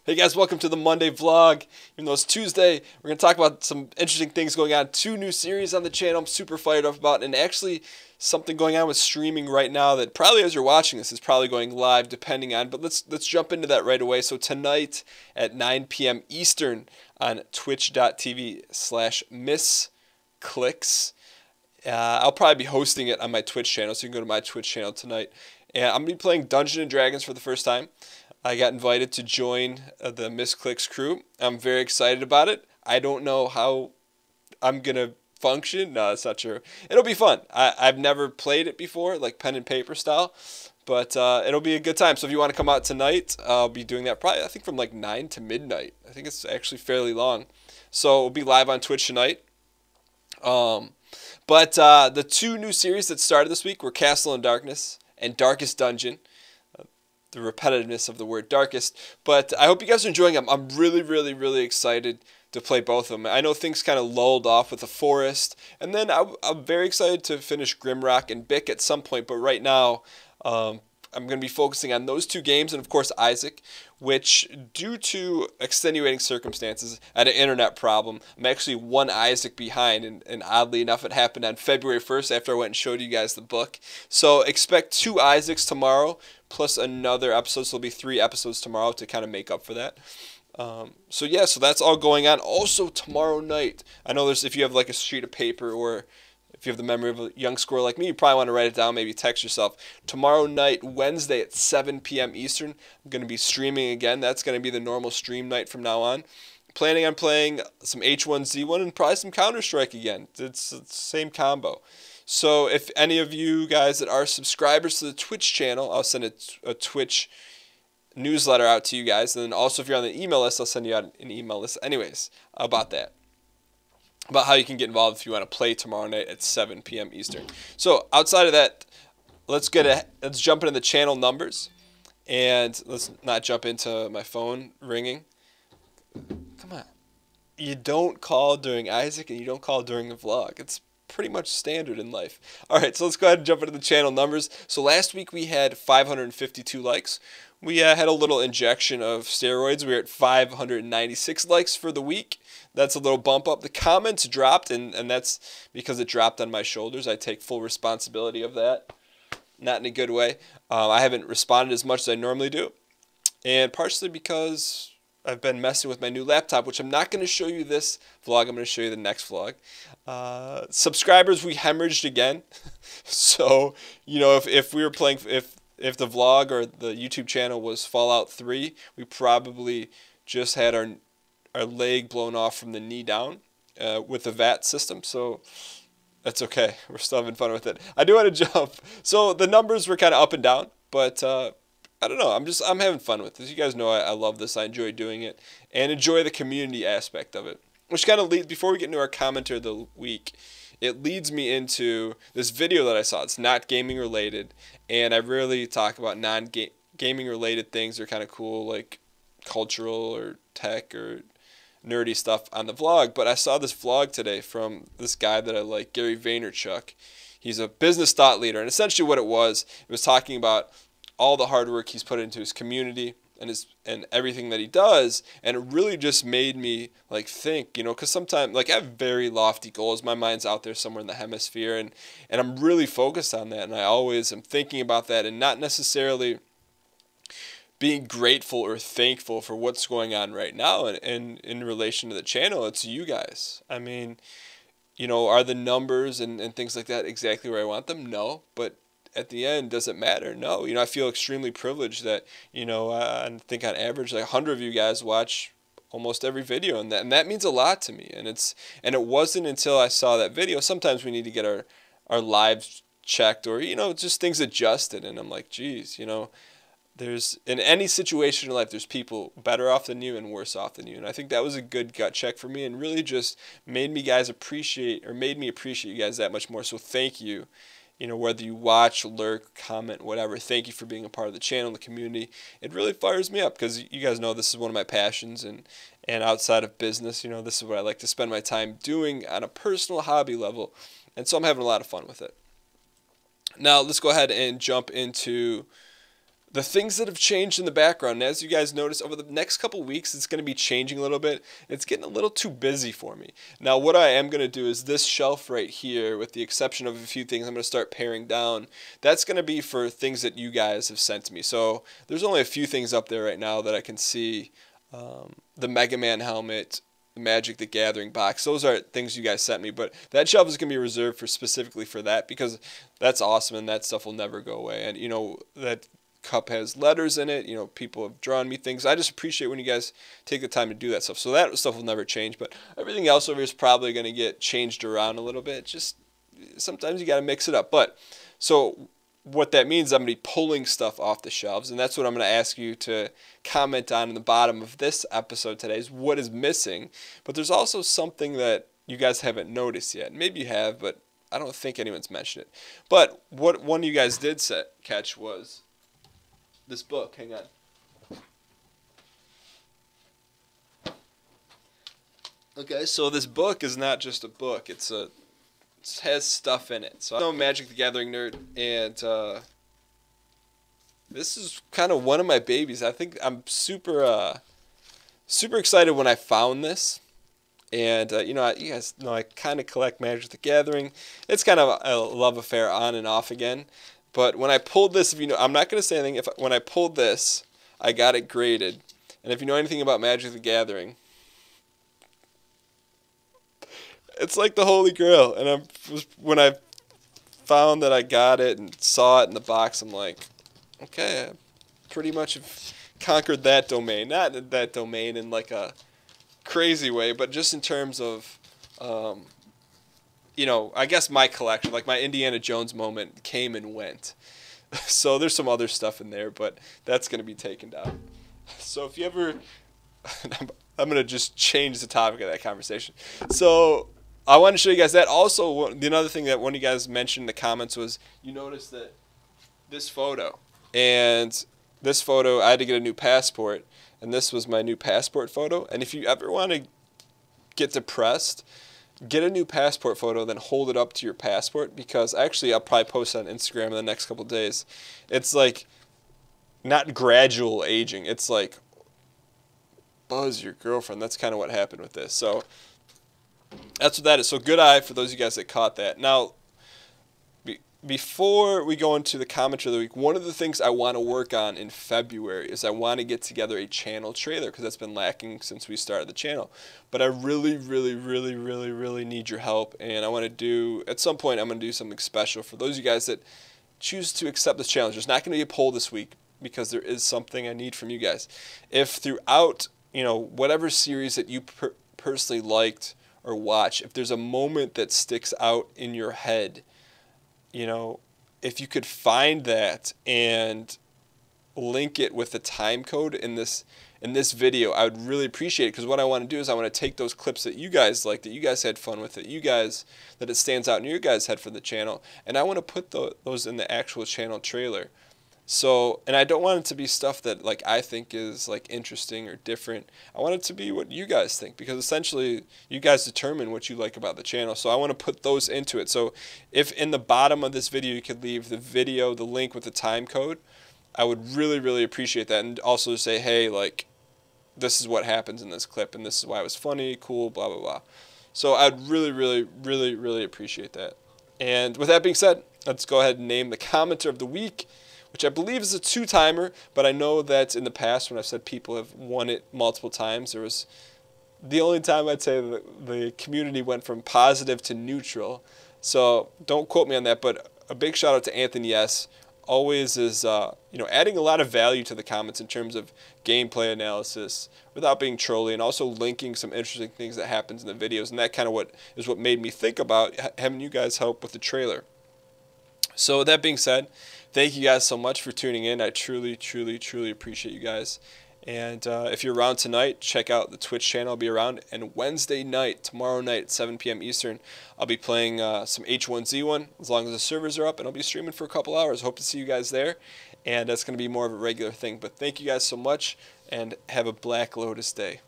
Hey guys, welcome to the Monday vlog. Even though it's Tuesday, we're going to talk about some interesting things going on. 2 new series on the channel I'm super fired up about, and actually something going on with streaming right now that probably as you're watching this is probably going live depending on, but let's jump into that right away. So tonight at 9 p.m. Eastern on twitch.tv/missclicks, I'll probably be hosting it on my Twitch channel, so you can go to my Twitch channel tonight. And I'm going to be playing Dungeons & Dragons for the first time. I got invited to join the Missclicks crew. I'm very excited about it. I don't know how I'm going to function. No, that's not true. It'll be fun. I've never played it before, like pen and paper style, but it'll be a good time. So if you want to come out tonight, I'll be doing that probably, I think, from like 9 to midnight. I think it's actually fairly long. So it'll be live on Twitch tonight. But the 2 new series that started this week were Castle in Darkness and Darkest Dungeon. The repetitiveness of the word darkest, but I hope you guys are enjoying them. I'm really excited to play both of them. I know things kind of lulled off with the Forest, and then I'm very excited to finish Grimrock and Bick at some point, but right now I'm going to be focusing on those 2 games, and of course Isaac, which due to extenuating circumstances, I had an internet problem. I'm actually 1 Isaac behind, and oddly enough it happened on February 1st after I went and showed you guys the book. So expect 2 Isaacs tomorrow, plus another episode, so there'll be 3 episodes tomorrow to kind of make up for that. So yeah, so that's all going on. Also tomorrow night, I know if you have like a sheet of paper, or if you have the memory of a young squirrel like me, you probably want to write it down, maybe text yourself. Tomorrow night, Wednesday at 7 p.m. Eastern, I'm going to be streaming again. That's going to be the normal stream night from now on. Planning on playing some H1Z1 and probably some Counter-Strike again. It's the same combo. So if any of you guys that are subscribers to the Twitch channel, I'll send a Twitch newsletter out to you guys. And then also if you're on the email list, I'll send you out an email list anyways about that. About how you can get involved if you want to play tomorrow night at 7 p.m. Eastern. So outside of that, let's jump into the channel numbers. And let's not jump into my phone ringing. Come on. You don't call during Isaac and you don't call during the vlog. It's pretty much standard in life. Alright, so let's go ahead and jump into the channel numbers. So last week we had 552 likes. We had a little injection of steroids. We were at 596 likes for the week. That's a little bump up. The comments dropped, and that's because it dropped on my shoulders. I take full responsibility of that. Not in a good way. I haven't responded as much as I normally do. And partially because I've been messing with my new laptop, which I'm not going to show you this vlog. I'm going to show you the next vlog. Subscribers, we hemorrhaged again. So, you know, if we were playing, if the vlog or the YouTube channel was Fallout 3, we probably just had our leg blown off from the knee down with the VAT system. So that's okay. We're still having fun with it. I do want to jump. So the numbers were kind of up and down, but I don't know. I'm having fun with this. You guys know I love this. I enjoy doing it and enjoy the community aspect of it. Which kind of leads, before we get into our commenter of the week, it leads me into this video that I saw. It's not gaming related, and I rarely talk about non-gaming related things. They're kind of cool, like cultural or tech or nerdy stuff on the vlog. But I saw this vlog today from this guy that I like, Gary Vaynerchuk. He's a business thought leader, and essentially what it was talking about all the hard work he's put into his community and everything that he does, and it really just made me like think, you know, because sometimes like I have very lofty goals. My mind's out there somewhere in the hemisphere, and I'm really focused on that, and I always am thinking about that, and not necessarily being grateful or thankful for what's going on right now. And in relation to the channel, it's you guys. I mean, you know, are the numbers and things like that exactly where I want them? No, but at the end, does it matter? No. You know, I feel extremely privileged that, you know, I think on average, like 100 of you guys watch almost every video, and that means a lot to me. And it wasn't until I saw that video. Sometimes we need to get our lives checked, or, you know, just things adjusted. And I'm like, geez, you know, there's, in any situation in life, there's people better off than you and worse off than you. And I think that was a good gut check for me, and really just made me appreciate you guys that much more. So thank you. You know, whether you watch, lurk, comment, whatever, thank you for being a part of the channel, the community. It really fires me up, because you guys know this is one of my passions, and outside of business, you know, this is what I like to spend my time doing on a personal hobby level. And so I'm having a lot of fun with it. Now, let's go ahead and jump into the things that have changed in the background. And as you guys notice, over the next couple weeks, it's going to be changing a little bit. It's getting a little too busy for me. Now, what I am going to do is this shelf right here, with the exception of a few things I'm going to start paring down, that's going to be for things that you guys have sent to me. So there's only a few things up there right now that I can see. The Mega Man helmet, the Magic the Gathering box, those are things you guys sent me, but that shelf is going to be reserved for specifically for that, because that's awesome and that stuff will never go away. And, you know, that cup has letters in it. You know, people have drawn me things. I just appreciate when you guys take the time to do that stuff. So that stuff will never change, but everything else over here is probably going to get changed around a little bit. Just sometimes you got to mix it up. But so what that means, I'm going to be pulling stuff off the shelves, and that's what I'm going to ask you to comment on in the bottom of this episode today, is what is missing. But there's also something that you guys haven't noticed yet. Maybe you have, but I don't think anyone's mentioned it. But what one of you guys did catch was this book. Hang on. Okay, so this book is not just a book. It has stuff in it. So I'm a Magic the Gathering nerd, and this is kind of one of my babies. I think I'm super excited when I found this. And, you know, you guys know I kind of collect Magic the Gathering. It's kind of a love affair on and off again. But when I pulled this, if you know, I'm not going to say anything. When I pulled this, I got it graded. And if you know anything about Magic the Gathering, it's like the Holy Grail. And when I found that I got it and saw it in the box, I'm like, okay, I pretty much have conquered that domain. Not that domain in like a crazy way, but just in terms of, you know, I guess my collection, like my Indiana Jones moment came and went. So there's some other stuff in there, but that's going to be taken down. So if you ever, I'm going to just change the topic of that conversation. So I want to show you guys that. Also, another thing that one of you guys mentioned in the comments was you noticed that this photo. And this photo, I had to get a new passport. And this was my new passport photo. And if you ever want to get depressed, get a new passport photo, then hold it up to your passport, because actually I'll probably post it on Instagram in the next couple of days. It's like not gradual aging. It's like buzz your girlfriend. That's kind of what happened with this. So that's what that is. So good eye for those of you guys that caught that. Now, before we go into the commentary of the week, one of the things I want to work on in February is I want to get together a channel trailer, because that's been lacking since we started the channel. But I really, really, really, really, really need your help, and I want to do, at some point, I'm going to do something special for those of you guys that choose to accept this challenge. There's not going to be a poll this week, because there is something I need from you guys. If throughout, you know, whatever series that you personally liked or watch, if there's a moment that sticks out in your head, you know, if you could find that and link it with the time code in this video, I would really appreciate it, because what I want to do is I want to take those clips that you guys like, that you guys had fun with, that it stands out in your guys' head for the channel, and I want to put those in the actual channel trailer. So, and I don't want it to be stuff that like I think is like interesting or different. I want it to be what you guys think, because essentially you guys determine what you like about the channel. So I want to put those into it. So if in the bottom of this video you could leave the link with the time code, I would really, really appreciate that. And also say, hey, like, this is what happens in this clip, and this is why it was funny, cool, blah, blah, blah. So I'd really, really, really, really appreciate that. And with that being said, let's go ahead and name the commenter of the week, which I believe is a 2-timer, but I know that in the past when I've said people have won it multiple times, there was the only time I'd say that the community went from positive to neutral. So don't quote me on that, but a big shout out to Anthony S. Always is you know, adding a lot of value to the comments in terms of gameplay analysis without being trolly, and also linking some interesting things that happens in the videos, and that kind of what made me think about having you guys help with the trailer. So with that being said, thank you guys so much for tuning in. I truly, truly, truly appreciate you guys. And if you're around tonight, check out the Twitch channel. I'll be around. And Wednesday night, tomorrow night at 7 p.m. Eastern, I'll be playing some H1Z1 as long as the servers are up. And I'll be streaming for a couple hours. Hope to see you guys there. And that's going to be more of a regular thing. But thank you guys so much. And have a Black Lotus day.